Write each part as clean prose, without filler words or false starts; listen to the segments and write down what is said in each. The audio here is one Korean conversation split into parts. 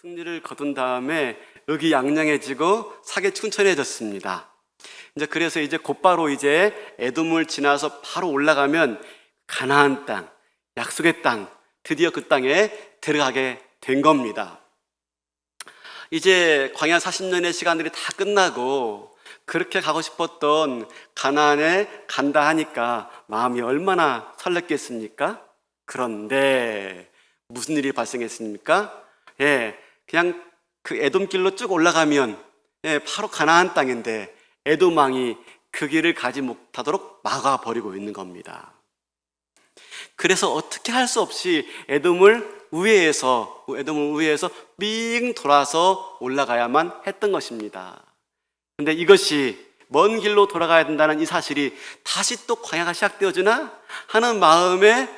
승리를 거둔 다음에 의기양양해지고 사기 충천해졌습니다. 그래서 곧바로 에돔을 지나서 바로 올라가면 가나안 땅, 약속의 땅, 드디어 그 땅에 들어가게 된 겁니다. 광야 40년의 시간들이 다 끝나고 그렇게 가고 싶었던 가나안에 간다 하니까 마음이 얼마나 설렜겠습니까? 그런데 무슨 일이 발생했습니까? 그냥 그 에돔길로 쭉 올라가면 바로 가나안 땅인데 에돔 왕이 그 길을 가지 못하도록 막아버리고 있는 겁니다. 그래서 어떻게 할 수 없이 에돔을 우회해서 삥 돌아서 올라가야만 했던 것입니다. 근데 이것이 먼 길로 돌아가야 된다는 이 사실이 다시 또 광야가 시작되어지나 하는 마음에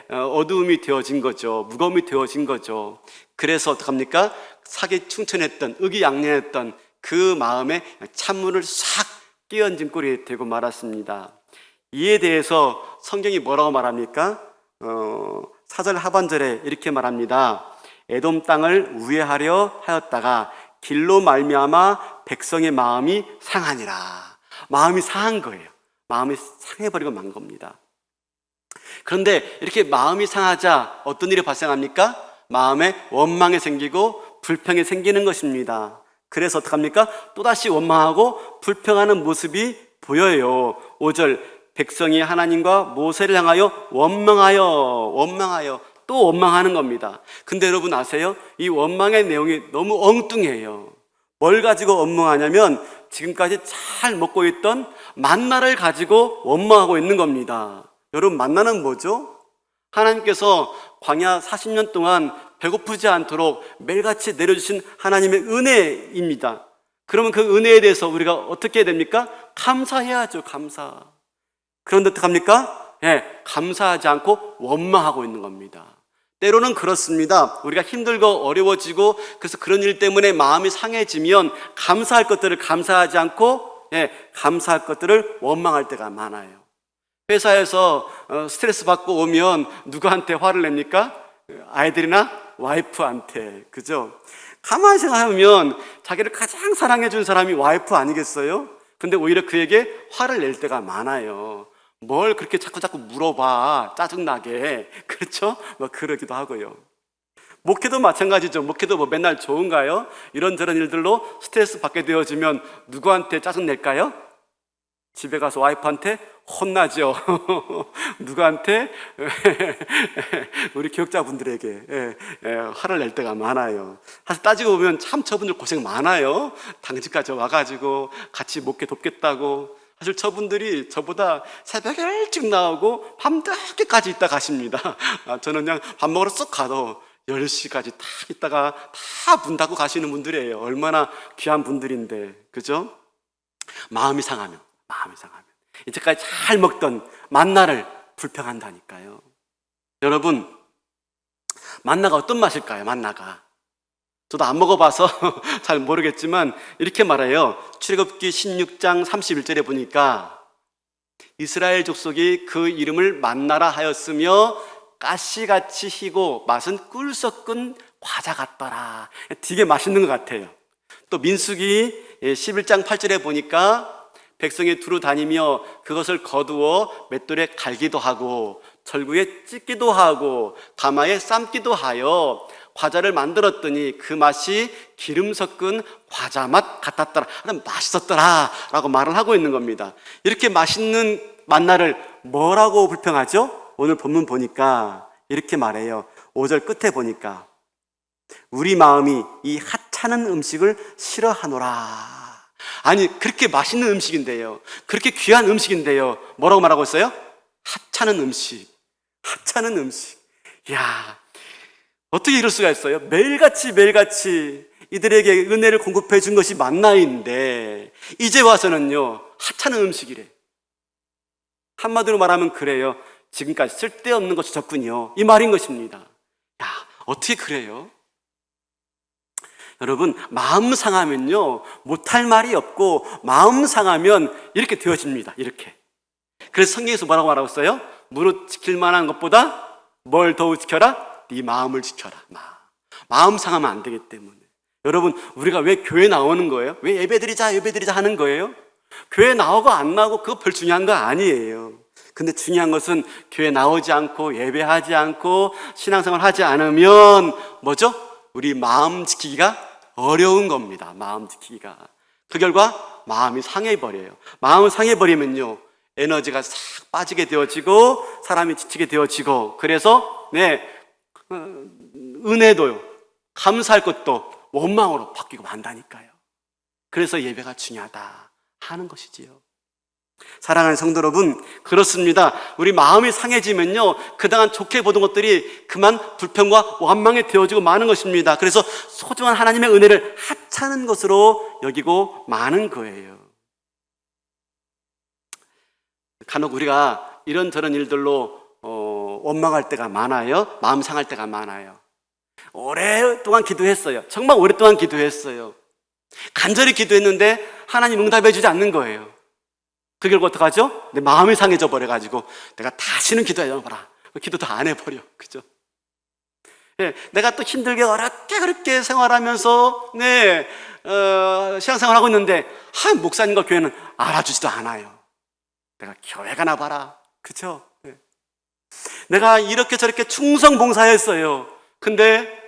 어두움이 되어진 거죠. 무거움이 되어진 거죠. 그래서 어떡합니까? 사기 충천했던, 의기양양했던 그 마음에 찬물을 싹 끼얹은 꼴이 되고 말았습니다. 이에 대해서 성경이 뭐라고 말합니까? 4절 하반절에 이렇게 말합니다. 에돔 땅을 우회하려 하였다가 길로 말미암아 백성의 마음이 상하니라. 마음이 상한 거예요. 마음이 상해버리고 만 겁니다. 그런데 이렇게 마음이 상하자 어떤 일이 발생합니까? 마음에 원망이 생기고 불평이 생기는 것입니다. 그래서 어떡합니까? 또다시 원망하고 불평하는 모습이 보여요. 5절 백성이 하나님과 모세를 향하여 원망하여 또 원망하는 겁니다. 근데 여러분 아세요? 이 원망의 내용이 너무 엉뚱해요. 뭘 가지고 원망하냐면 지금까지 잘 먹고 있던 만나를 가지고 원망하고 있는 겁니다. 여러분 만나는 뭐죠? 하나님께서 광야 40년 동안 배고프지 않도록 매일같이 내려주신 하나님의 은혜입니다. 그러면 그 은혜에 대해서 우리가 어떻게 해야 됩니까? 감사해야죠. 감사. 그런데 어떡합니까? 감사하지 않고 원망하고 있는 겁니다. 때로는 그렇습니다. 우리가 힘들고 어려워지고 그래서 그런 일 때문에 마음이 상해지면 감사할 것들을 감사하지 않고 감사할 것들을 원망할 때가 많아요. 회사에서 스트레스 받고 오면 누구한테 화를 냅니까? 아이들이나 와이프한테. 그죠? 가만히 생각하면 자기를 가장 사랑해 준 사람이 와이프 아니겠어요? 근데 오히려 그에게 화를 낼 때가 많아요. 뭘 그렇게 자꾸 물어봐. 짜증나게. 그렇죠? 그러기도 하고요. 목회도 마찬가지죠. 목회도 맨날 좋은가요? 이런저런 일들로 스트레스 받게 되어지면 누구한테 짜증낼까요? 집에 가서 와이프한테 혼나죠. 누구한테? 우리 교육자분들에게 화를 낼 때가 많아요. 사실 따지고 보면 참 저분들 고생 많아요. 당직까지 와가지고 같이 목회 돕겠다고. 사실 저분들이 저보다 새벽에 일찍 나오고 밤늦게까지 있다 가십니다. 저는 그냥 밥 먹으러 쏙 가도 10시까지 딱 있다가 다 문 닫고 가시는 분들이에요. 얼마나 귀한 분들인데. 그죠? 마음이 상하면 이제까지 잘 먹던 만나를 불평한다니까요. 여러분, 만나가 어떤 맛일까요? 만나가 저도 안 먹어봐서 잘 모르겠지만 이렇게 말해요. 출애굽기 16장 31절에 보니까 이스라엘 족속이 그 이름을 만나라 하였으며 가시같이 희고 맛은 꿀 섞은 과자 같더라. 되게 맛있는 것 같아요. 또 민수기 11장 8절에 보니까 백성이 두루 다니며 그것을 거두어 맷돌에 갈기도 하고 절구에 찢기도 하고 가마에 삶기도 하여 과자를 만들었더니 그 맛이 기름 섞은 과자 맛 같았더라. 맛있었더라 라고 말을 하고 있는 겁니다. 이렇게 맛있는 만나를 뭐라고 불평하죠? 오늘 본문 보니까 이렇게 말해요. 5절 끝에 보니까 우리 마음이 이 하찮은 음식을 싫어하노라. 아니 그렇게 맛있는 음식인데요, 그렇게 귀한 음식인데요, 뭐라고 말하고 있어요? 하찮은 음식. 이야, 어떻게 이럴 수가 있어요? 매일같이 이들에게 은혜를 공급해 준 것이 만나인데 이제 와서는요 하찮은 음식이래. 한마디로 말하면 그래요. 지금까지 쓸데없는 것이 적군요, 이 말인 것입니다. 야, 어떻게 그래요? 여러분, 마음 상하면요 못할 말이 없고 마음 상하면 이렇게 되어집니다. 이렇게. 그래서 성경에서 뭐라고 말하고 있어요? 무릇 지킬 만한 것보다 뭘 더욱 지켜라? 네 마음을 지켜라. 마음 상하면 안 되기 때문에. 여러분, 우리가 왜 교회 나오는 거예요? 왜 예배드리자 하는 거예요? 교회 나오고 안 나오고 그거 별 중요한 거 아니에요. 근데 중요한 것은 교회 나오지 않고 예배하지 않고 신앙생활 하지 않으면 뭐죠? 우리 마음 지키기가 어려운 겁니다. 마음 지키기가. 그 결과 마음이 상해버려요. 마음을 상해버리면요, 에너지가 싹 빠지게 되어지고 사람이 지치게 되어지고, 그래서 은혜도요, 감사할 것도 원망으로 바뀌고 만다니까요. 그래서 예배가 중요하다 하는 것이지요. 사랑하는 성도 여러분, 그렇습니다. 우리 마음이 상해지면요, 그동안 좋게 보던 것들이 그만 불평과 원망에 되어지고 마는 것입니다. 그래서 소중한 하나님의 은혜를 하찮은 것으로 여기고 마는 거예요. 간혹 우리가 이런저런 일들로 원망할 때가 많아요. 마음 상할 때가 많아요. 오랫동안 기도했어요. 정말 오랫동안 기도했어요. 간절히 기도했는데 하나님 응답해 주지 않는 거예요. 그 결과 어떡하죠? 내 마음이 상해져 버려가지고 내가 다시는 기도해봐라. 기도도 안 해버려. 그죠? 예, 내가 또 힘들게 어렵게 그렇게 생활하면서 신앙생활하고 있는데 목사님과 교회는 알아주지도 않아요. 내가 교회 가나 봐라. 그죠? 네. 내가 이렇게 저렇게 충성 봉사했어요. 근데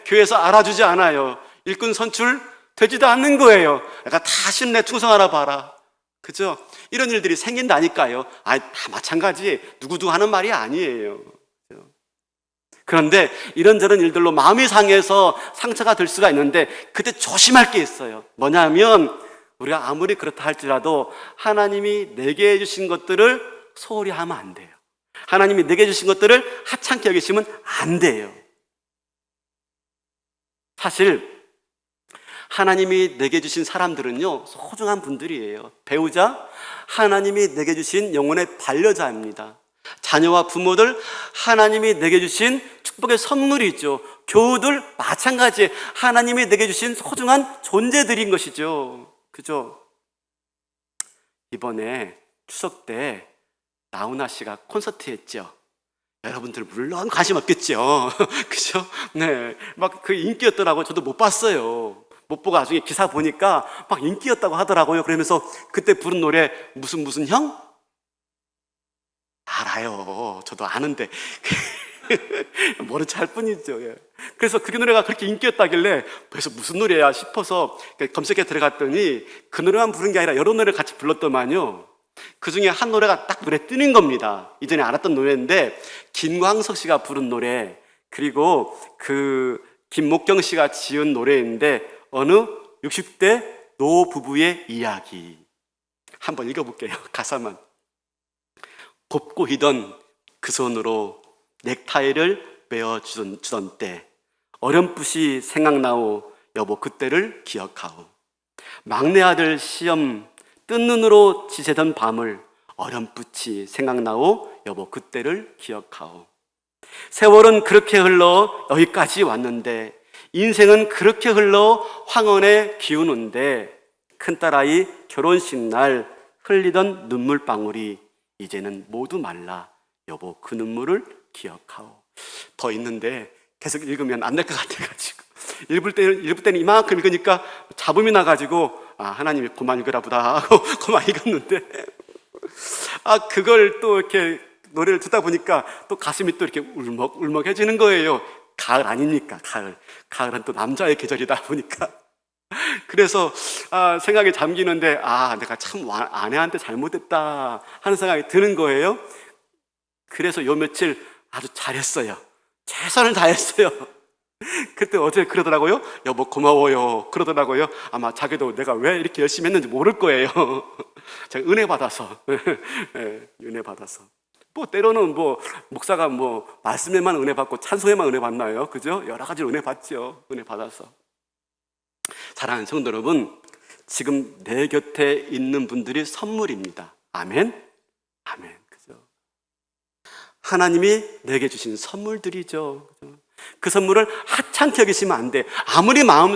교회에서 알아주지 않아요. 일꾼 선출 되지도 않는 거예요. 내가 다시는 내 충성하나 봐라. 그죠? 이런 일들이 생긴다니까요. 다 마찬가지. 누구도 하는 말이 아니에요. 그런데 이런저런 일들로 마음이 상해서 상처가 될 수가 있는데, 그때 조심할 게 있어요. 뭐냐면, 우리가 아무리 그렇다 할지라도 하나님이 내게 해주신 것들을 소홀히 하면 안 돼요. 하나님이 내게 해주신 것들을 하찮게 여기시면 안 돼요. 사실 하나님이 내게 주신 사람들은요, 소중한 분들이에요. 배우자, 하나님이 내게 주신 영혼의 반려자입니다. 자녀와 부모들, 하나님이 내게 주신 축복의 선물이죠. 교우들, 마찬가지 하나님이 내게 주신 소중한 존재들인 것이죠. 그죠? 이번에 추석 때 나훈아 씨가 콘서트 했죠. 여러분들 물론 관심 없겠죠. 그죠? 막 그 인기였더라고요. 저도 못 봤어요. 못 보고 나중에 기사 보니까 막 인기였다고 하더라고요. 그러면서 그때 부른 노래 무슨 형? 알아요. 저도 아는데 모른 체 할 뿐이죠. 그래서 그 노래가 그렇게 인기였다길래 그래서 무슨 노래야 싶어서 검색해 들어갔더니 그 노래만 부른 게 아니라 여러 노래를 같이 불렀더만요. 그 중에 한 노래가 딱 눈에 띄는 겁니다. 이전에 알았던 노래인데 김광석 씨가 부른 노래, 그리고 그 김목경 씨가 지은 노래인데 어느 60대 노부부의 이야기. 한번 읽어볼게요. 가사만. 곱고 희던 그 손으로 넥타이를 메어주던 때 어렴풋이 생각나오 여보 그때를 기억하오. 막내 아들 시험 뜬 눈으로 지새던 밤을 어렴풋이 생각나오 여보 그때를 기억하오. 세월은 그렇게 흘러 여기까지 왔는데 인생은 그렇게 흘러 황혼에 기우는데 큰딸아이 결혼식 날 흘리던 눈물방울이 이제는 모두 말라 여보 그 눈물을 기억하오. 더 있는데 계속 읽으면 안 될 것 같아가지고 읽을 때는 이만큼 읽으니까 잡음이 나가지고 하나님이 그만 읽으라 보다 하고 그만 읽었는데 그걸 또 이렇게 노래를 듣다 보니까 또 가슴이 또 이렇게 울먹해지는 거예요. 가을 아닙니까? 가을은 또 남자의 계절이다 보니까 그래서 생각에 잠기는데 내가 참 아내한테 잘못했다 하는 생각이 드는 거예요. 그래서 요 며칠 아주 잘했어요. 최선을 다했어요. 그때 어제 그러더라고요. 여보 고마워요 그러더라고요. 아마 자기도 내가 왜 이렇게 열심히 했는지 모를 거예요. 제가 은혜 받아서 은혜 받아서. 때로는 목사가 말씀에만 은혜 받고 찬송에만 은혜 받나요? 그죠? 여러 가지로 은혜 받죠. 은혜 받아서. 사랑하는 성도 여러분, 지금 내 곁에 있는 분들이 선물입니다. 아멘? 아멘. 그죠? 하나님이 내게 주신 선물들이죠. 그죠? 그 선물을 하찮게 여기시면 안 돼. 아무리 마음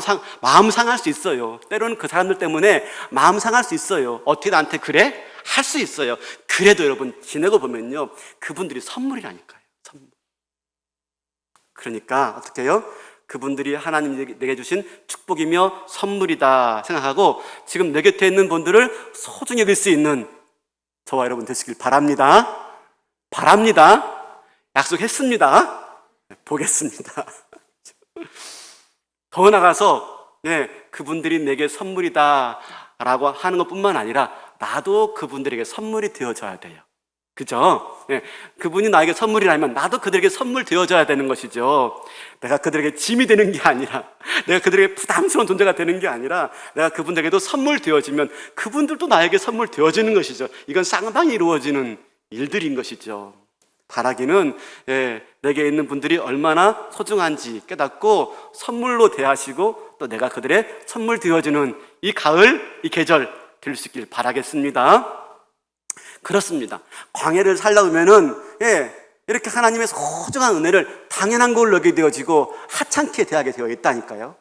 상할 수 있어요. 때로는 그 사람들 때문에 마음 상할 수 있어요. 어떻게 나한테 그래? 할 수 있어요. 그래도 여러분 지내고 보면요, 그분들이 선물이라니까요. 선물. 그러니까 어떻게 해요? 그분들이 하나님이 내게 주신 축복이며 선물이다 생각하고 지금 내 곁에 있는 분들을 소중히 여길 수 있는 저와 여러분 되시길 바랍니다. 약속했습니다. 보겠습니다. 더 나가서 그분들이 내게 선물이다 라고 하는 것뿐만 아니라 나도 그분들에게 선물이 되어줘야 돼요. 그죠? 그분이 나에게 선물이라면 나도 그들에게 선물 되어줘야 되는 것이죠. 내가 그들에게 짐이 되는 게 아니라, 내가 그들에게 부담스러운 존재가 되는 게 아니라, 내가 그분들에게도 선물 되어지면 그분들도 나에게 선물 되어지는 것이죠. 이건 쌍방이 이루어지는 일들인 것이죠. 바라기는 내게 있는 분들이 얼마나 소중한지 깨닫고 선물로 대하시고 또 내가 그들의 선물 되어주는 이 가을, 이 계절 될 수 있길 바라겠습니다. 그렇습니다. 광야를 살다 보면은 이렇게 하나님의 소중한 은혜를 당연한 걸로 여기게 되어지고 하찮게 대하게 되어 있다니까요.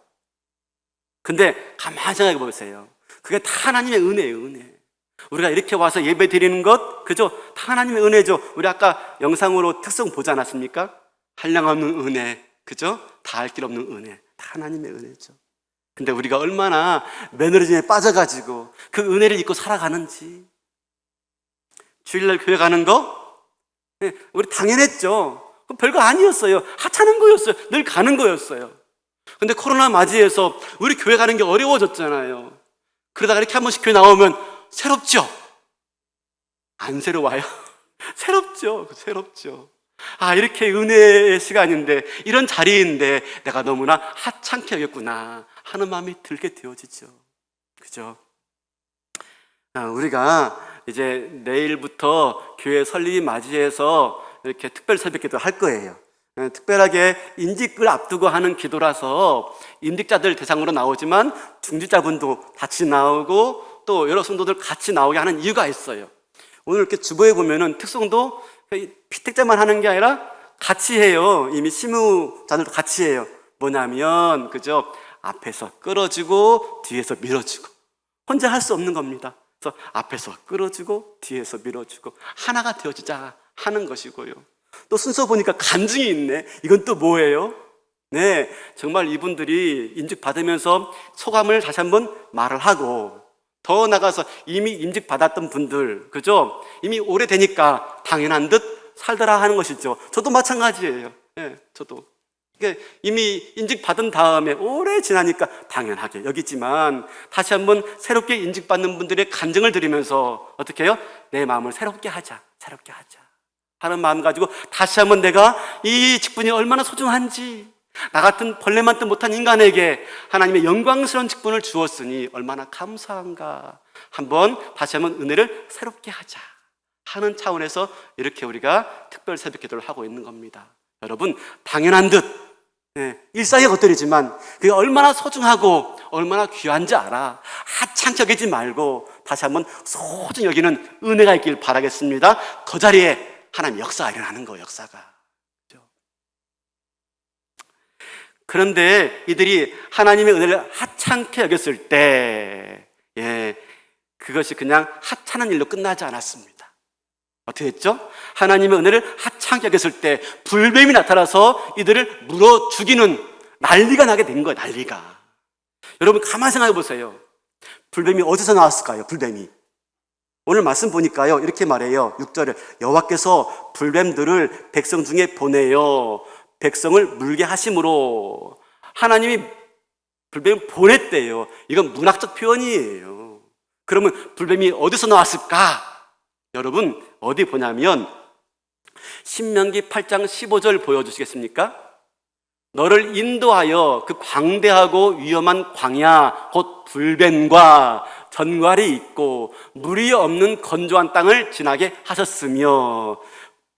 근데 가만히 생각해 보세요. 그게 다 하나님의 은혜예요, 은혜. 우리가 이렇게 와서 예배 드리는 것, 그죠? 다 하나님의 은혜죠. 우리 아까 영상으로 특성 보지 않았습니까? 한량없는 은혜, 그죠? 다 알 길 없는 은혜, 다 하나님의 은혜죠. 근데 우리가 얼마나 매너리즘에 빠져가지고 그 은혜를 잊고 살아가는지. 주일날 교회 가는 거? 우리 당연했죠. 별거 아니었어요. 하찮은 거였어요. 늘 가는 거였어요. 근데 코로나 맞이해서 우리 교회 가는 게 어려워졌잖아요. 그러다가 이렇게 한 번씩 교회 나오면 새롭죠? 안 새로워요? 새롭죠. 아, 이렇게 은혜의 시간인데, 이런 자리인데 내가 너무나 하찮게 여겼구나 하는 마음이 들게 되어지죠. 그죠? 우리가 이제 내일부터 교회 설립 맞이해서 이렇게 특별 새벽기도 할 거예요. 특별하게 임직을 앞두고 하는 기도라서 임직자들 대상으로 나오지만 중직자분도 같이 나오고 또 여러 성도들 같이 나오게 하는 이유가 있어요. 오늘 이렇게 주보에 보면은 특성도 피택자만 하는 게 아니라 같이 해요. 이미 실무자들도 같이 해요. 뭐냐면 그죠? 앞에서 끌어주고 뒤에서 밀어주고 혼자 할 수 없는 겁니다. 그래서 앞에서 끌어주고 뒤에서 밀어주고 하나가 되어지자 하는 것이고요. 또 순서 보니까 간증이 있네. 이건 또 뭐예요? 네, 정말 이분들이 임직 받으면서 소감을 다시 한번 말을 하고 더 나가서 이미 임직 받았던 분들, 그죠? 이미 오래되니까 당연한 듯 살더라 하는 것이죠. 저도 마찬가지예요. 저도. 이미 인직 받은 다음에 오래 지나니까 당연하게 여기지만 다시 한번 새롭게 인직받는 분들의 간증을 들으면서 어떻게 해요? 내 마음을 새롭게 하자 하는 마음 가지고 다시 한번 내가 이 직분이 얼마나 소중한지, 나 같은 벌레만 듯 못한 인간에게 하나님의 영광스러운 직분을 주었으니 얼마나 감사한가, 다시 한번 은혜를 새롭게 하자 하는 차원에서 이렇게 우리가 특별 새벽 기도를 하고 있는 겁니다. 여러분, 당연한 듯 일상의 것들이지만 그게 얼마나 소중하고 얼마나 귀한지 알아. 하찮게 여기지 말고 다시 한번 소중히 여기는 은혜가 있길 바라겠습니다. 그 자리에 하나님 역사가 일어나는 거예요. 역사가. 그런데 이들이 하나님의 은혜를 하찮게 여겼을 때 그것이 그냥 하찮은 일로 끝나지 않았습니다. 어떻게 했죠? 하나님의 은혜를 하찮게 여겼을 때 불뱀이 나타나서 이들을 물어 죽이는 난리가 나게 된 거예요. 난리가. 여러분 가만히 생각해 보세요. 불뱀이 어디서 나왔을까요? 불뱀이. 오늘 말씀 보니까요 이렇게 말해요. 6절에 여호와께서 불뱀들을 백성 중에 보내요 백성을 물게 하심으로. 하나님이 불뱀을 보냈대요. 이건 문학적 표현이에요. 그러면 불뱀이 어디서 나왔을까? 여러분 어디 보냐면 신명기 8장 15절 보여주시겠습니까? 너를 인도하여 그 광대하고 위험한 광야 곧 불뱀과 전갈이 있고 물이 없는 건조한 땅을 지나게 하셨으며.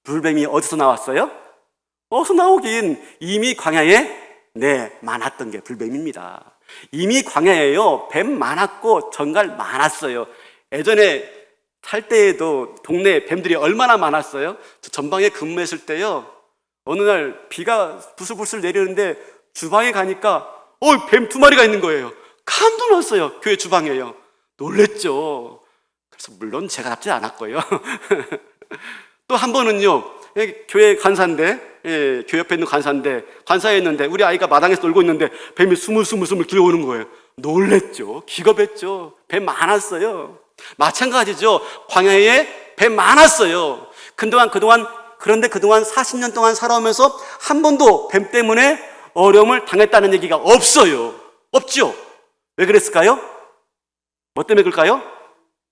불뱀이 어디서 나왔어요? 어디서 나오긴 이미 광야에 많았던 게 불뱀입니다. 이미 광야에요 뱀 많았고 전갈 많았어요. 예전에 살 때에도 동네에 뱀들이 얼마나 많았어요. 저 전방에 근무했을 때요 어느 날 비가 부슬부슬 내리는데 주방에 가니까 뱀 2마리가 있는 거예요. 깜짝 놀랐어요. 교회 주방에요. 놀랬죠. 그래서 물론 제가 잡지 않았고요. 또 한 번은요 교회 간사인데 교회 옆에 있는 관사였는데 우리 아이가 마당에서 놀고 있는데 뱀이 스물스물 기어오는 거예요. 놀랬죠. 기겁했죠. 뱀 많았어요. 마찬가지죠. 광야에 뱀 많았어요. 그런데 그동안 40년 동안 살아오면서 한 번도 뱀 때문에 어려움을 당했다는 얘기가 없어요. 없죠. 왜 그랬을까요? 뭐 때문에 그럴까요?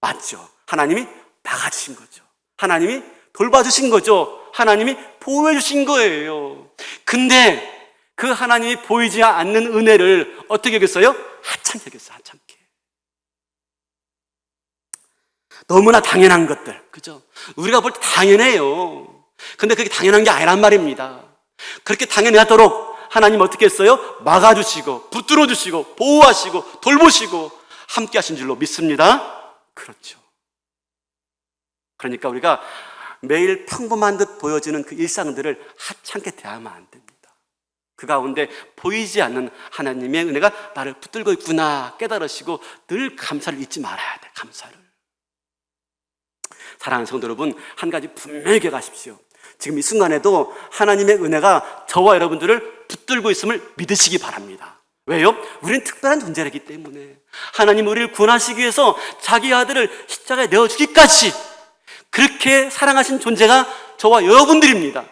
맞죠. 하나님이 막아주신 거죠. 하나님이 돌봐주신 거죠. 하나님이 보호해주신 거예요. 근데 그 하나님이 보이지 않는 은혜를 어떻게 여겼어요? 하찮게 여겼어요. 하찮게. 너무나 당연한 것들, 그죠? 우리가 볼 때 당연해요. 근데 그게 당연한 게 아니란 말입니다. 그렇게 당연하도록 하나님 어떻게 했어요? 막아주시고 붙들어주시고 보호하시고 돌보시고 함께 하신 줄로 믿습니다. 그렇죠. 그러니까 우리가 매일 평범한 듯 보여지는 그 일상들을 하찮게 대하면 안 됩니다. 그 가운데 보이지 않는 하나님의 은혜가 나를 붙들고 있구나 깨달으시고 늘 감사를 잊지 말아야 돼. 감사를. 사랑하는 성도 여러분, 한 가지 분명히 기억하십시오. 지금 이 순간에도 하나님의 은혜가 저와 여러분들을 붙들고 있음을 믿으시기 바랍니다. 왜요? 우리는 특별한 존재이기 때문에. 하나님 우리를 구원하시기 위해서 자기 아들을 십자가에 내어주기까지 그렇게 사랑하신 존재가 저와 여러분들입니다.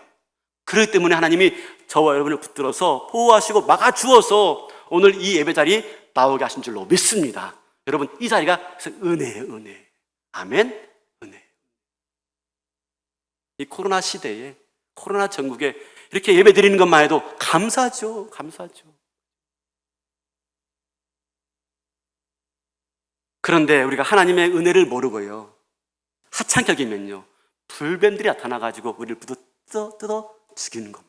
그렇기 때문에 하나님이 저와 여러분을 붙들어서 보호하시고 막아주어서 오늘 이 예배 자리에 나오게 하신 줄로 믿습니다. 여러분, 이 자리가 은혜예요. 은혜. 아멘. 은혜. 이 코로나 시대에, 코로나 전국에 이렇게 예배 드리는 것만 해도 감사죠. 감사죠. 그런데 우리가 하나님의 은혜를 모르고요, 하찮게 여기면요, 불뱀들이 나타나가지고 우리를 뜯어 죽이는 겁니다.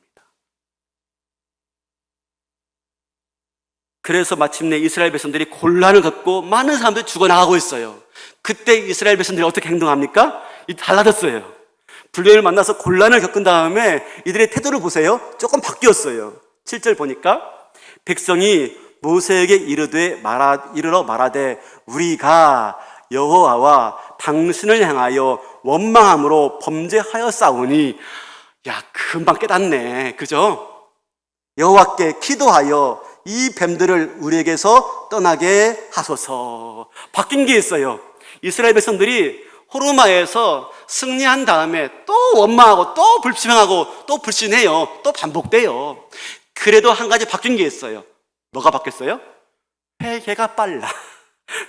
그래서 마침내 이스라엘 백성들이 곤란을 겪고 많은 사람들이 죽어나가고 있어요. 그때 이스라엘 백성들이 어떻게 행동합니까? 달라졌어요. 불뱀을 만나서 곤란을 겪은 다음에 이들의 태도를 보세요. 조금 바뀌었어요. 7절 보니까 백성이 모세에게 이르러 말하되 우리가 여호와와 당신을 향하여 원망함으로 범죄하였사오니. 야, 금방 깨닫네. 그죠? 여호와께 기도하여 이 뱀들을 우리에게서 떠나게 하소서. 바뀐 게 있어요. 이스라엘 백성들이 호르마에서 승리한 다음에 또 원망하고 또 불평하고 또 불신해요. 또 반복돼요. 그래도 한 가지 바뀐 게 있어요. 뭐가 바뀌었어요? 회개가 빨라.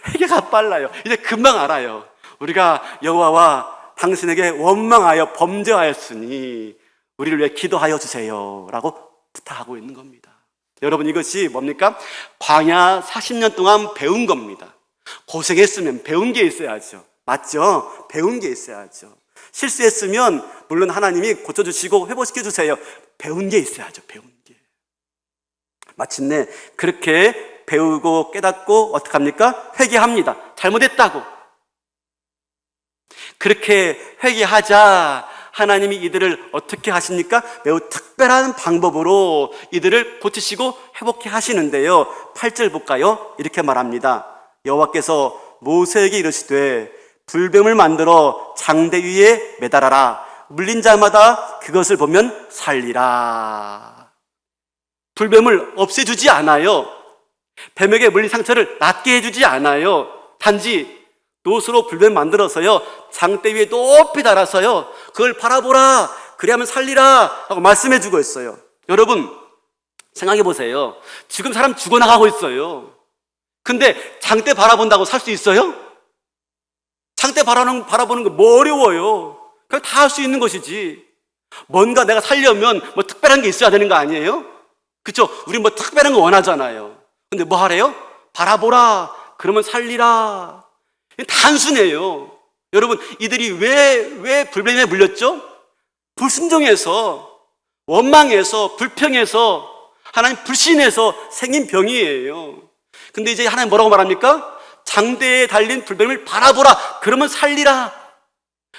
회개가 빨라요. 이제 금방 알아요. 우리가 여호와와 당신에게 원망하여 범죄하였으니 우리를 위해 기도하여 주세요 라고 부탁하고 있는 겁니다. 여러분, 이것이 뭡니까? 광야 40년 동안 배운 겁니다. 고생했으면 배운 게 있어야죠. 맞죠? 배운 게 있어야죠. 실수했으면 물론 하나님이 고쳐주시고 회복시켜주세요. 배운 게 있어야죠. 배운 게. 마침내 그렇게 배우고 깨닫고 어떻게 합니까? 회개합니다. 잘못했다고. 그렇게 회개하자 하나님이 이들을 어떻게 하십니까? 매우 특별한 방법으로 이들을 고치시고 회복해 하시는데요. 8절 볼까요? 이렇게 말합니다. 여호와께서 모세에게 이르시되 불뱀을 만들어 장대 위에 매달아라. 물린 자마다 그것을 보면 살리라. 불뱀을 없애주지 않아요. 뱀에게 물린 상처를 낫게 해주지 않아요. 단지 노스로 불뱀 만들어서요, 장대 위에 높이 달아서요, 그걸 바라보라, 그래야만 살리라 라고 말씀해 주고 있어요. 여러분, 생각해 보세요. 지금 사람 죽어나가고 있어요. 근데 장대 바라본다고 살 수 있어요? 장대 바라보는 거 뭐 어려워요. 그냥 다 할 수 있는 것이지. 뭔가 내가 살려면 뭐 특별한 게 있어야 되는 거 아니에요? 그렇죠? 우리 뭐 특별한 거 원하잖아요. 근데 뭐 하래요? 바라보라, 그러면 살리라. 단순해요. 여러분, 이들이 왜 불뱀에 물렸죠? 불순종해서, 원망해서, 불평해서, 하나님 불신해서 생긴 병이에요. 근데 이제 하나님 뭐라고 말합니까? 장대에 달린 불뱀을 바라보라, 그러면 살리라.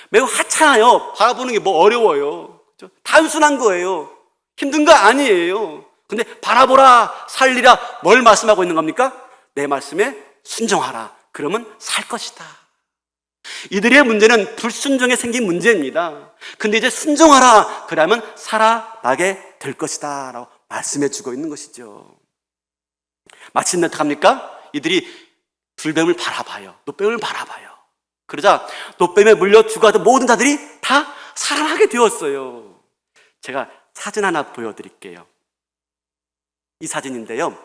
매우 하찮아요. 바라보는 게 뭐 어려워요. 그렇죠? 단순한 거예요. 힘든 거 아니에요. 근데 바라보라, 살리라, 뭘 말씀하고 있는 겁니까? 내 말씀에 순종하라. 그러면 살 것이다. 이들의 문제는 불순종에 생긴 문제입니다. 근데 이제 순종하라. 그러면 살아나게 될 것이다 라고 말씀해 주고 있는 것이죠. 마침내 어떻게 합니까? 이들이 불뱀을 바라봐요. 노뱀을 바라봐요. 그러자 노뱀에 물려 죽어가던 모든 자들이 다 살아나게 되었어요. 제가 사진 하나 보여드릴게요. 이 사진인데요,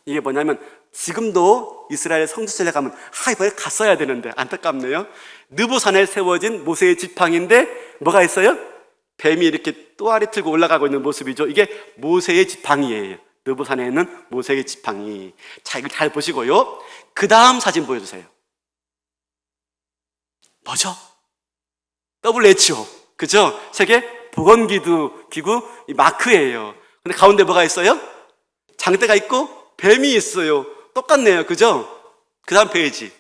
이게 뭐냐면 지금도 이스라엘 성지순례 가면 이번에 갔어야 되는데 안타깝네요. 느보산에 세워진 모세의 지팡이인데 뭐가 있어요? 뱀이 이렇게 또아리 틀고 올라가고 있는 모습이죠. 이게 모세의 지팡이예요. 느보산에 있는 모세의 지팡이. 자, 이걸 잘 보시고요, 그 다음 사진 보여주세요. 뭐죠? WHO, 그죠? 세계 보건기구 이 마크예요. 근데 가운데 뭐가 있어요? 장대가 있고 뱀이 있어요. 똑같네요, 그죠? 그 다음 페이지.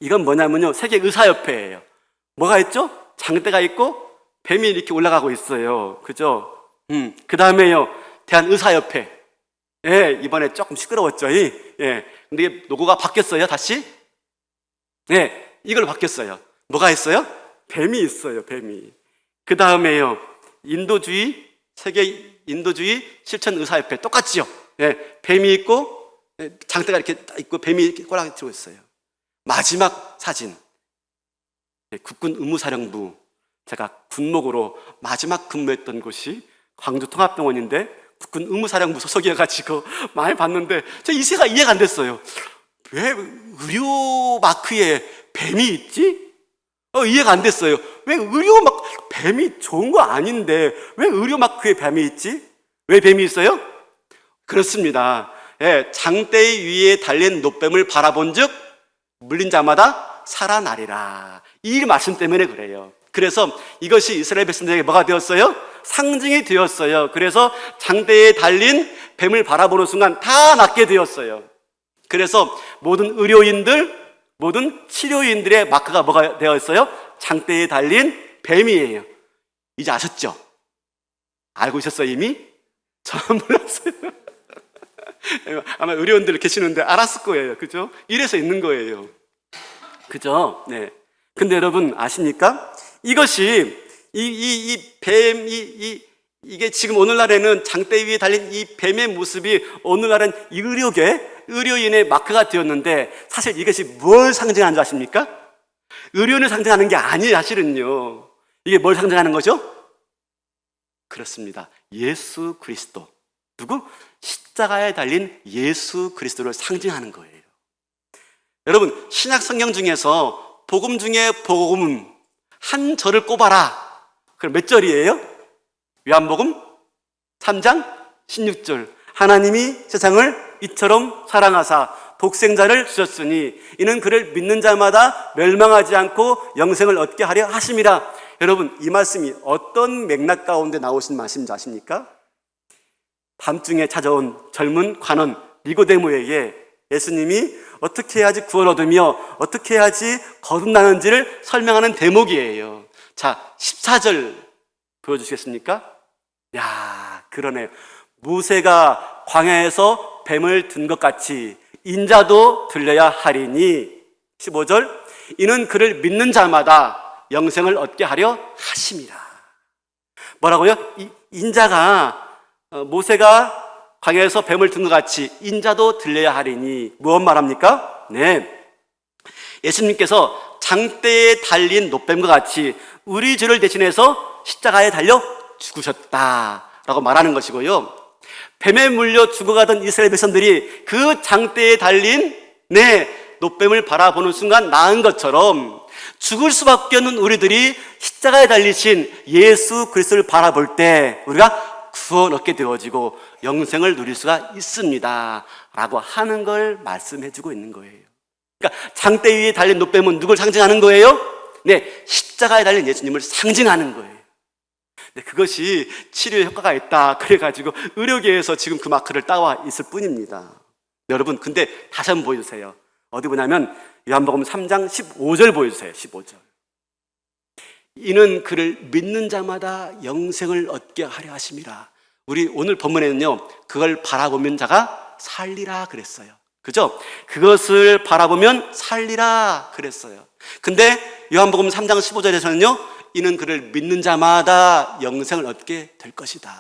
이건 뭐냐면요, 세계 의사협회예요. 뭐가 있죠? 장대가 있고 뱀이 이렇게 올라가고 있어요, 그죠? 그 다음에요, 대한의사협회. 예, 이번에 조금 시끄러웠죠. 예, 근데 이게 로고가 바뀌었어요, 다시. 네, 이걸로 바뀌었어요. 뭐가 있어요? 뱀이 있어요, 뱀이. 그 다음에요, 세계 인도주의 실천의사협회. 똑같지요? 예, 뱀이 있고, 장대가 이렇게 있고, 뱀이 이렇게 꼬라지 들고 있어요. 마지막 사진. 국군 의무사령부. 제가 군목으로 마지막 근무했던 곳이 광주통합병원인데, 국군 의무사령부 소속이어가지고 많이 봤는데, 저 이세가 이해가 안 됐어요. 왜 의료 마크에 뱀이 있지? 이해가 안 됐어요. 왜 의료 마크, 뱀이 좋은 거 아닌데 왜 의료 마크에 뱀이 있지? 왜 뱀이 있어요? 그렇습니다. 예, 장대 위에 달린 노뱀을 바라본 즉 물린 자마다 살아나리라. 이 말씀 때문에 그래요. 그래서 이것이 이스라엘 백성들에게 뭐가 되었어요? 상징이 되었어요. 그래서 장대에 달린 뱀을 바라보는 순간 다 낫게 되었어요. 그래서 모든 의료인들, 모든 치료인들의 마크가 뭐가 되어 있어요? 장대에 달린 뱀이에요. 이제 아셨죠? 알고 있었어요, 이미? 저는 몰랐어요. 아마 의료인들 계시는데 알았을 거예요, 그죠? 이래서 있는 거예요, 그죠? 네. 근데 여러분 아십니까? 이것이 이게 지금 오늘날에는 장대 위에 달린 이 뱀의 모습이 오늘날은 의료인의 마크가 되었는데, 사실 이것이 뭘 상징하는 줄 아십니까? 의료인을 상징하는 게 아니에요, 사실은요. 이게 뭘 상징하는 거죠? 그렇습니다. 예수 그리스도. 누구? 십자가에 달린 예수 그리스도를 상징하는 거예요. 여러분, 신약 성경 중에서 복음 중에 복음 한 절을 꼽아라. 그럼 몇 절이에요? 요한복음 3장 16절. 하나님이 세상을 이처럼 사랑하사 독생자를 주셨으니 이는 그를 믿는 자마다 멸망하지 않고 영생을 얻게 하려 하심이라. 여러분, 이 말씀이 어떤 맥락 가운데 나오신 말씀인지 아십니까? 밤중에 찾아온 젊은 관원 니고데모에게 예수님이 어떻게 해야지 구원 얻으며 어떻게 해야지 거듭나는지를 설명하는 대목이에요. 자, 14절 보여주시겠습니까? 야, 그러네요. 모세가 광야에서 뱀을 든 것 같이 인자도 들려야 하리니. 15절, 이는 그를 믿는 자마다 영생을 얻게 하려 하심이라. 뭐라고요? 인자가, 모세가 광야에서 뱀을 든 것 같이 인자도 들려야 하리니. 무엇 말합니까? 네, 예수님께서 장대에 달린 노뱀과 같이 우리 죄를 대신해서 십자가에 달려 죽으셨다라고 말하는 것이고요, 뱀에 물려 죽어가던 이스라엘 백성들이 그 장대에 달린 노뱀을 바라보는 순간 나은 것처럼 죽을 수밖에 없는 우리들이 십자가에 달리신 예수 그리스도를 바라볼 때 우리가 구원 얻게 되어지고 영생을 누릴 수가 있습니다 라고 하는 걸 말씀해 주고 있는 거예요. 그러니까 장대 위에 달린 노뱀은 누굴 상징하는 거예요? 네, 십자가에 달린 예수님을 상징하는 거예요. 네, 그것이 치료에 효과가 있다 그래가지고 의료계에서 지금 그 마크를 따와 있을 뿐입니다. 네, 여러분, 근데 다시 한번 보여주세요. 어디 보냐면 요한복음 3장 15절 보여주세요. 15절. 이는 그를 믿는 자마다 영생을 얻게 하려 하심이라. 우리 오늘 본문에는요, 그걸 바라보는 자가 살리라 그랬어요. 그죠? 그것을 바라보면 살리라 그랬어요. 근데 요한복음 3장 15절에서는요, 이는 그를 믿는 자마다 영생을 얻게 될 것이다.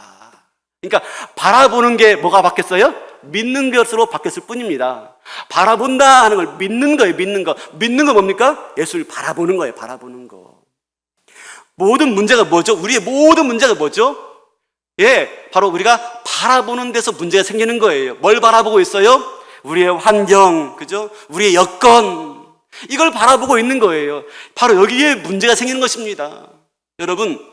그러니까 바라보는 게 뭐가 바뀌었어요? 믿는 것으로 바뀌었을 뿐입니다. 바라본다 하는 걸 믿는 거예요. 믿는 거. 믿는 거 뭡니까? 예수를 바라보는 거예요. 바라보는 거. 모든 문제가 뭐죠? 우리의 모든 문제가 뭐죠? 예, 바로 우리가 바라보는 데서 문제가 생기는 거예요. 뭘 바라보고 있어요? 우리의 환경, 그죠? 우리의 여건, 이걸 바라보고 있는 거예요. 바로 여기에 문제가 생기는 것입니다. 여러분,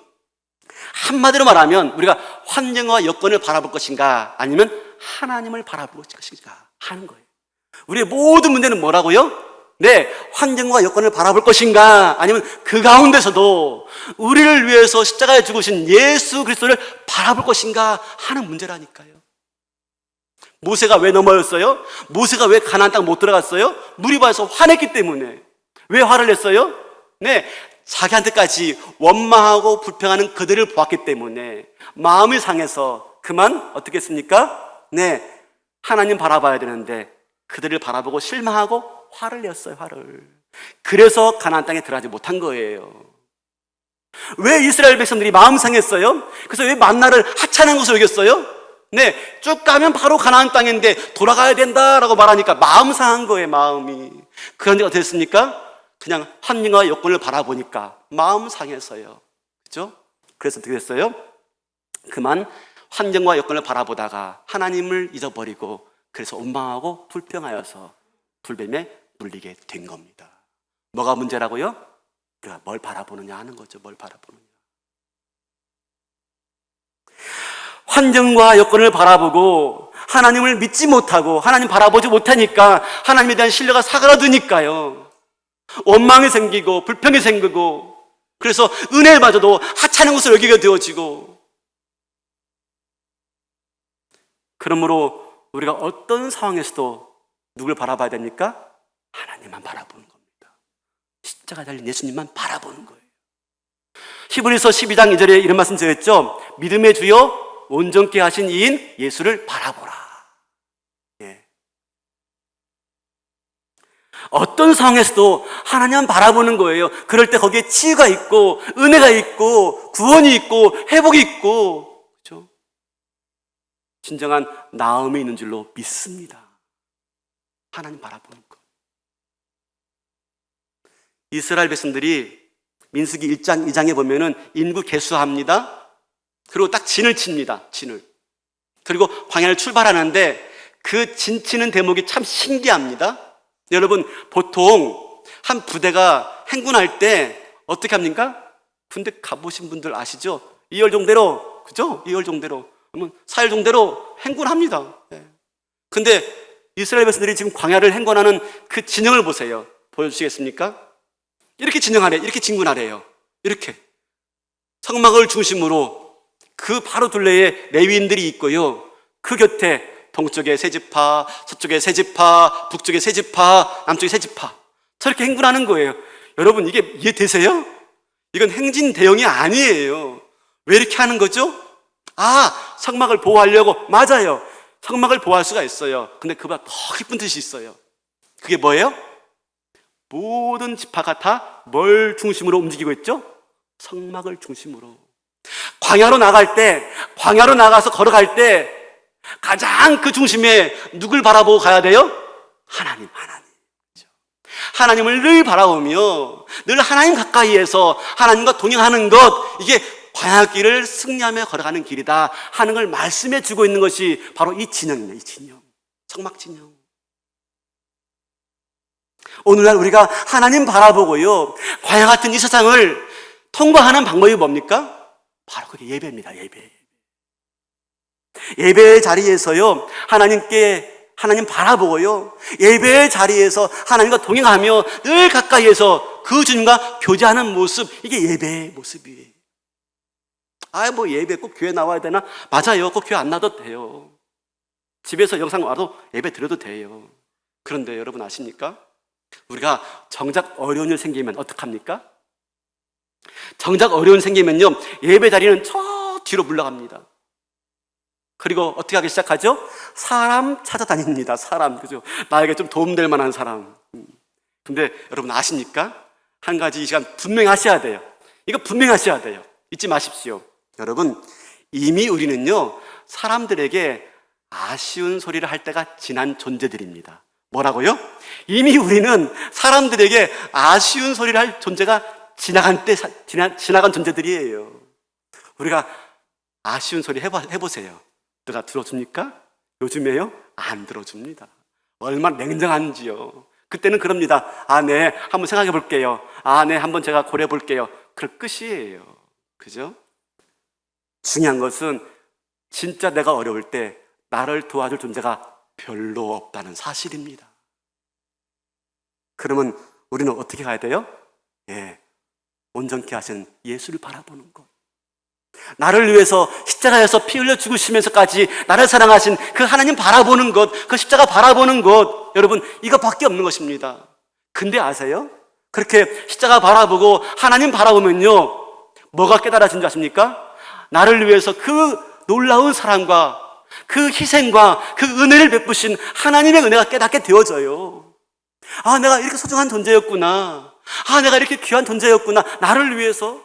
한마디로 말하면 우리가 환경과 여건을 바라볼 것인가, 아니면 하나님을 바라볼 것인가 하는 거예요. 우리의 모든 문제는 뭐라고요? 네, 환경과 여건을 바라볼 것인가, 아니면 그 가운데서도 우리를 위해서 십자가에 죽으신 예수 그리스도를 바라볼 것인가 하는 문제라니까요. 모세가 왜 넘어졌어요? 모세가 왜 가나안 땅 못 들어갔어요? 물이 봐서 화냈기 때문에. 왜 화를 냈어요? 네, 자기한테까지 원망하고 불평하는 그들을 보았기 때문에 마음이 상해서 그만 어떻게 했습니까? 네, 하나님 바라봐야 되는데 그들을 바라보고 실망하고 화를 냈어요. 화를. 그래서 가나안 땅에 들어가지 못한 거예요. 왜 이스라엘 백성들이 마음 상했어요? 그래서 왜 만나를 하찮은 것으로 여겼어요? 네, 쭉 가면 바로 가나안 땅인데 돌아가야 된다라고 말하니까 마음 상한 거예요. 마음이. 그런데 어떻게 됐습니까? 그냥 환경과 여건을 바라보니까 마음 상했어요. 그죠? 그래서 어떻게 됐어요? 그만 환경과 여건을 바라보다가 하나님을 잊어버리고 그래서 원망하고 불평하여서 불뱀에 물리게 된 겁니다. 뭐가 문제라고요? 우리가 뭘 바라보느냐 하는 거죠. 뭘 바라보느냐. 환경과 여건을 바라보고 하나님을 믿지 못하고 하나님 바라보지 못하니까 하나님에 대한 신뢰가 사그라드니까요. 원망이 생기고 불평이 생기고 그래서 은혜마저도 하찮은 것을 여기게 되어지고, 그러므로 우리가 어떤 상황에서도 누굴 바라봐야 됩니까? 하나님만 바라보는 겁니다. 십자가 달린 예수님만 바라보는 거예요. 히브리서 12장 2절에 이런 말씀 드렸죠. 믿음의 주요 온전케 하신 이인 예수를 바라보라. 예. 어떤 상황에서도 하나님만 바라보는 거예요. 그럴 때 거기에 치유가 있고 은혜가 있고 구원이 있고 회복이 있고, 그렇죠? 진정한 나음이 있는 줄로 믿습니다. 하나님 바라보는 것. 이스라엘 백성들이 민수기 1장 2장에 보면은 인구 개수합니다. 그리고 딱 진을 칩니다. 진을. 그리고 광야를 출발하는데 그 진 치는 대목이 참 신기합니다. 여러분, 보통 한 부대가 행군할 때 어떻게 합니까? 군대 가보신 분들 아시죠? 2열 종대로, 그죠? 2열 종대로, 4열 종대로 행군합니다. 네. 근데 이스라엘 백성들이 지금 광야를 행군하는 그 진영을 보세요. 보여주시겠습니까? 이렇게 진영하래, 이렇게 진군하래요. 이렇게 성막을 중심으로 그 바로 둘레에 레위인들이 있고요. 그 곁에 동쪽에 세 지파, 서쪽에 세 지파, 북쪽에 세 지파, 남쪽에 세 지파, 저렇게 행군하는 거예요. 여러분, 이게 이해되세요? 이건 행진 대형이 아니에요. 왜 이렇게 하는 거죠? 아, 성막을 보호하려고. 맞아요. 성막을 보호할 수가 있어요. 근데 그보다 더 깊은 뜻이 있어요. 그게 뭐예요? 모든 지파가 다 뭘 중심으로 움직이고 있죠? 성막을 중심으로. 광야로 나갈 때, 광야로 나가서 걸어갈 때 가장 그 중심에 누굴 바라보고 가야 돼요? 하나님. 하나님을 늘 바라보며 늘 하나님 가까이에서 하나님과 동행하는 것, 이게 광야길을 승리하며 걸어가는 길이다 하는 걸 말씀해 주고 있는 것이 바로 이 진영입니다. 이 진영, 성막 진영. 오늘날 우리가 하나님 바라보고요, 광야 같은 이 세상을 통과하는 방법이 뭡니까? 바로 그게 예배입니다. 예배. 예배의 자리에서요, 하나님 바라보고요, 예배의 자리에서 하나님과 동행하며 늘 가까이에서 그 주님과 교제하는 모습, 이게 예배의 모습이에요. 뭐 예배 꼭 교회 나와야 되나? 맞아요. 꼭 교회 안 나도 돼요. 집에서 영상 와도 예배 드려도 돼요. 그런데 여러분 아십니까? 우리가 정작 어려운 일 생기면 어떡합니까? 정작 어려운 일 생기면요, 예배 자리는 저 뒤로 물러갑니다. 그리고 어떻게 하기 시작하죠? 사람 찾아다닙니다. 사람, 그죠? 나에게 좀 도움될 만한 사람. 근데 여러분 아십니까? 한 가지 이 시간 분명히 하셔야 돼요. 이거 분명히 하셔야 돼요. 잊지 마십시오. 여러분, 이미 우리는요, 사람들에게 아쉬운 소리를 할 때가 지난 존재들입니다. 뭐라고요? 이미 우리는 사람들에게 아쉬운 소리를 할 존재가 지나간 존재들이에요. 우리가 아쉬운 소리 해보세요. 누가 들어줍니까? 요즘에요? 안 들어줍니다. 얼마나 냉정한지요. 그때는 그럽니다. 아, 네, 한번 생각해 볼게요. 아, 네, 한번 제가 고려해 볼게요. 그럴 끝이에요. 그죠? 중요한 것은 진짜 내가 어려울 때 나를 도와줄 존재가 별로 없다는 사실입니다. 그러면 우리는 어떻게 가야 돼요? 예, 온전케 하신 예수를 바라보는 것. 나를 위해서 십자가에서 피 흘려 죽으시면서까지 나를 사랑하신 그 하나님 바라보는 것, 그 십자가 바라보는 것, 여러분 이것밖에 없는 것입니다. 근데 아세요? 그렇게 십자가 바라보고 하나님 바라보면요, 뭐가 깨달아진 줄 아십니까? 나를 위해서 그 놀라운 사랑과 그 희생과 그 은혜를 베푸신 하나님의 은혜가 깨닫게 되어져요. 아, 내가 이렇게 소중한 존재였구나. 아, 내가 이렇게 귀한 존재였구나. 나를 위해서.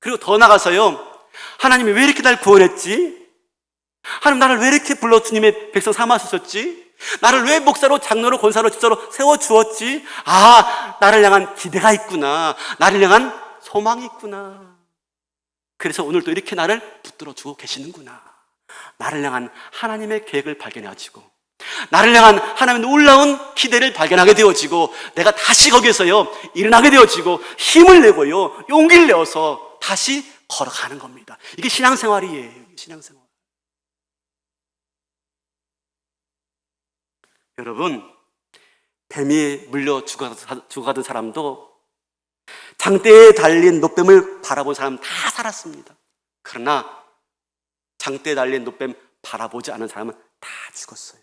그리고 더 나가서요, 하나님이 왜 이렇게 날 구원했지? 하나님 나를 왜 이렇게 불러 주님의 백성 삼아주셨지? 나를 왜 목사로, 장로로, 권사로, 집사로 세워주었지? 아, 나를 향한 기대가 있구나. 나를 향한 소망이 있구나. 그래서 오늘도 이렇게 나를 붙들어주고 계시는구나. 나를 향한 하나님의 계획을 발견해가지고, 나를 향한 하나님의 놀라운 기대를 발견하게 되어지고, 내가 다시 거기에서요 일어나게 되어지고 힘을 내고요 용기를 내어서 다시 걸어가는 겁니다. 이게 신앙생활이에요. 신앙생활. 여러분, 뱀이 물려 죽어가던 사람도 장대에 달린 노뱀을 바라본 사람 다 살았습니다. 그러나 장대에 달린 노뱀 바라보지 않은 사람은 다 죽었어요.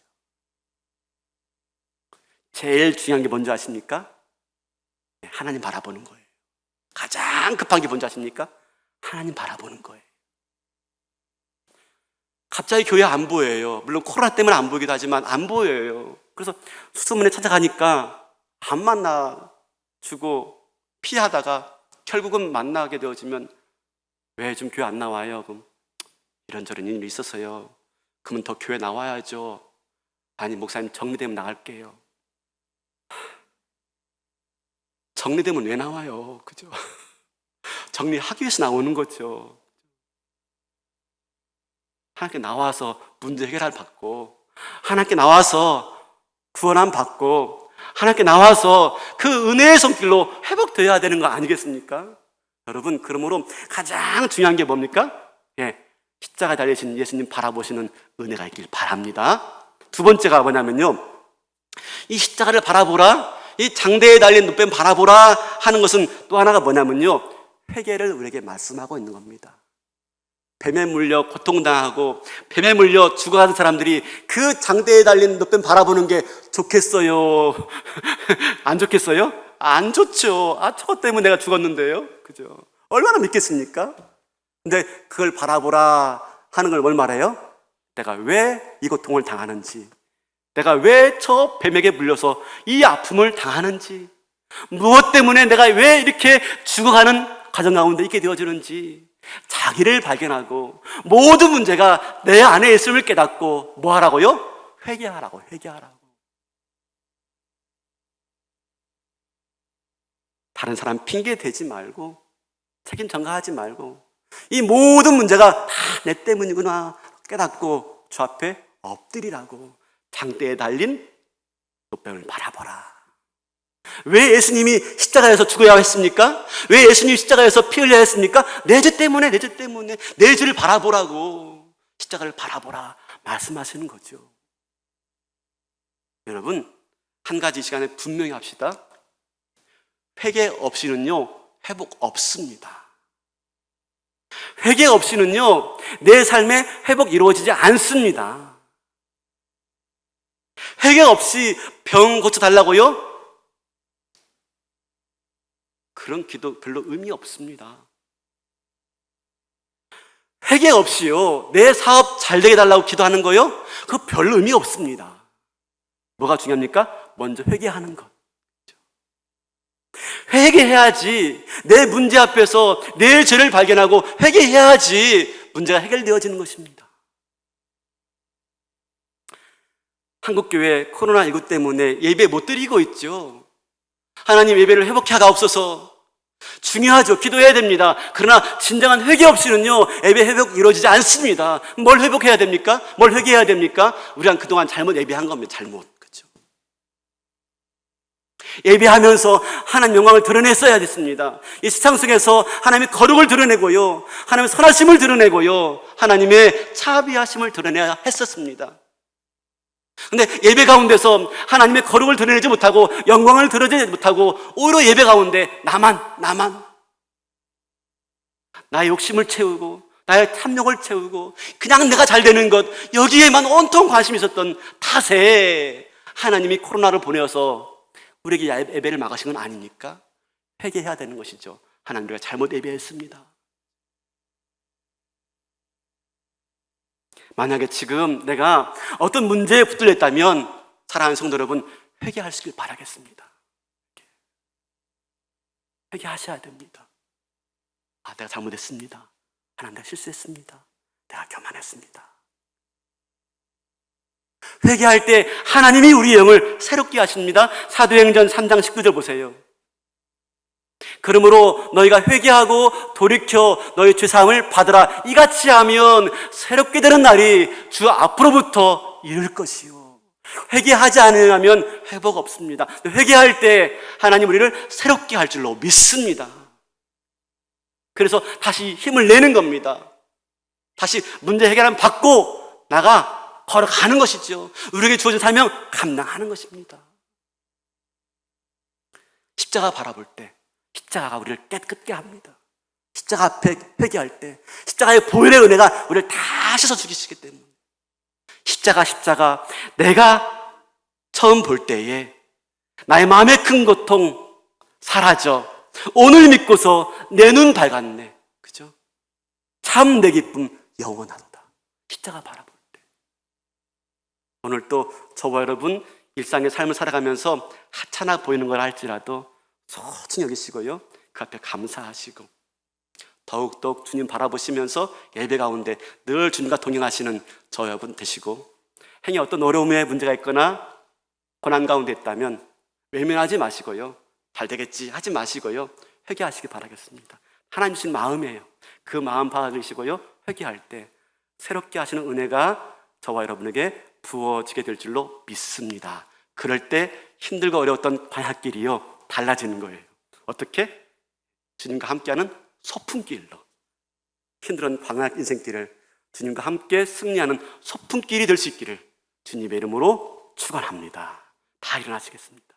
제일 중요한 게 뭔지 아십니까? 하나님 바라보는 거예요. 가장 급한 게 뭔지 아십니까? 하나님 바라보는 거예요. 갑자기 교회 안 보여요. 물론 코로나 때문에 안 보이기도 하지만 안 보여요. 그래서 수소문에 찾아가니까 안 만나주고 피하다가 결국은 만나게 되어지면, 왜 좀 교회 안 나와요? 그럼 이런저런 일이 있었어요. 그러면 더 교회 나와야죠. 아니, 목사님 정리되면 나갈게요. 정리되면 왜 나와요? 그죠? 정리하기 위해서 나오는 거죠. 하나님께 나와서 문제 해결을 받고, 하나님께 나와서 구원함 받고, 하나님께 나와서 그 은혜의 손길로 회복되어야 되는 거 아니겠습니까? 여러분, 그러므로 가장 중요한 게 뭡니까? 예, 십자가 달리신 예수님 바라보시는 은혜가 있길 바랍니다. 두 번째가 뭐냐면요, 이 십자가를 바라보라, 이 장대에 달린 노뱀 바라보라 하는 것은 또 하나가 뭐냐면요, 회개를 우리에게 말씀하고 있는 겁니다. 뱀에 물려 고통당하고 뱀에 물려 죽어가는 사람들이 그 장대에 달린 노뱀 바라보는 게 좋겠어요? 안 좋겠어요? 안 좋죠. 아, 저것 때문에 내가 죽었는데요. 그죠? 얼마나 믿겠습니까? 근데 그걸 바라보라 하는 걸 뭘 말해요? 내가 왜 이 고통을 당하는지, 내가 왜 저 뱀에게 물려서 이 아픔을 당하는지, 무엇 때문에 내가 왜 이렇게 죽어가는 가정 가운데 있게 되어지는지, 자기를 발견하고 모든 문제가 내 안에 있음을 깨닫고 뭐 하라고요? 회개하라고. 다른 사람 핑계 대지 말고, 책임 전가하지 말고, 이 모든 문제가 다 내 때문이구나 깨닫고 주 앞에 엎드리라고. 장대에 달린 노뱀을 바라보라. 왜 예수님이 십자가에서 죽어야 했습니까? 왜 예수님이 십자가에서 피 흘려야 했습니까? 내 죄 때문에, 내 죄를 바라보라고, 십자가를 바라보라 말씀하시는 거죠. 여러분, 한 가지 시간에 분명히 합시다. 회개 없이는요 회복 없습니다. 회개 없이는요 내 삶의 회복 이루어지지 않습니다. 회개 없이 병 고쳐달라고요? 그런 기도 별로 의미 없습니다. 회개 없이요 내 사업 잘 되게 달라고 기도하는 거요? 그거 별 의미 없습니다. 뭐가 중요합니까? 먼저 회개하는 것. 회개해야지 내 문제 앞에서 내 죄를 발견하고 회개해야지 문제가 해결되어지는 것입니다. 한국교회 코로나19 때문에 예배 못 드리고 있죠. 하나님 예배를 회복해 가옵소서. 중요하죠. 기도해야 됩니다. 그러나 진정한 회개 없이는요 예배 회복 이루어지지 않습니다. 뭘 회복해야 됩니까? 뭘 회개해야 됩니까? 우리가 그동안 잘못 예배한 겁니다. 잘못. 그렇죠? 예배하면서 하나님 영광을 드러냈어야 됐습니다. 이 세상 속에서 하나님의 거룩을 드러내고요, 하나님의 선하심을 드러내고요, 하나님의 자비하심을 드러내야 했었습니다. 근데 예배 가운데서 하나님의 거룩을 드러내지 못하고 영광을 드러내지 못하고 오히려 예배 가운데 나만 나의 욕심을 채우고 나의 탐욕을 채우고 그냥 내가 잘 되는 것 여기에만 온통 관심이 있었던 탓에 하나님이 코로나를 보내어서 우리에게 예배를 막으신 건 아닙니까? 회개해야 되는 것이죠. 하나님 우리가 잘못 예배했습니다. 만약에 지금 내가 어떤 문제에 붙들렸다면 사랑하는 성도 여러분 회개하시길 바라겠습니다. 회개하셔야 됩니다. 내가 잘못했습니다. 하나님 내가 실수했습니다. 내가 교만했습니다. 회개할 때 하나님이 우리 영을 새롭게 하십니다. 사도행전 3장 19절 보세요. 그러므로 너희가 회개하고 돌이켜 너희 죄사함을 받으라. 이같이 하면 새롭게 되는 날이 주 앞으로부터 이를 것이요. 회개하지 않으면 회복 없습니다. 회개할 때 하나님 우리를 새롭게 할 줄로 믿습니다. 그래서 다시 힘을 내는 겁니다. 다시 문제 해결을 받고 걸어가는 것이죠. 우리에게 주어진 사명 감당하는 것입니다. 십자가 바라볼 때 십자가가 우리를 깨끗게 합니다. 십자가 앞에 회개할 때 십자가의 보혈의 은혜가 우리를 다 씻어 죽이시기 때문에 십자가 내가 처음 볼 때에 나의 마음의 큰 고통 사라져 오늘 믿고서 내 눈 밝았네. 그죠? 참 내 기쁨 영원하도다. 십자가 바라볼 때 오늘 또 저와 여러분 일상의 삶을 살아가면서 하찮아 보이는 걸 할지라도 소중히 여기시고요 그 앞에 감사하시고 더욱더욱 주님 바라보시면서 예배 가운데 늘 주님과 동행하시는 저 여러분 되시고 행여 어떤 어려움에 문제가 있거나 고난 가운데 있다면 외면하지 마시고요 잘 되겠지 하지 마시고요 회개하시기 바라겠습니다. 하나님 주신 마음이에요. 그 마음 받아주시고요 회개할 때 새롭게 하시는 은혜가 저와 여러분에게 부어지게 될 줄로 믿습니다. 그럴 때 힘들고 어려웠던 광야길이요 달라지는 거예요. 어떻게? 주님과 함께하는 소풍길로 힘들은 광야 인생길을 주님과 함께 승리하는 소풍길이 될 수 있기를 주님의 이름으로 축원합니다. 다 일어나시겠습니다.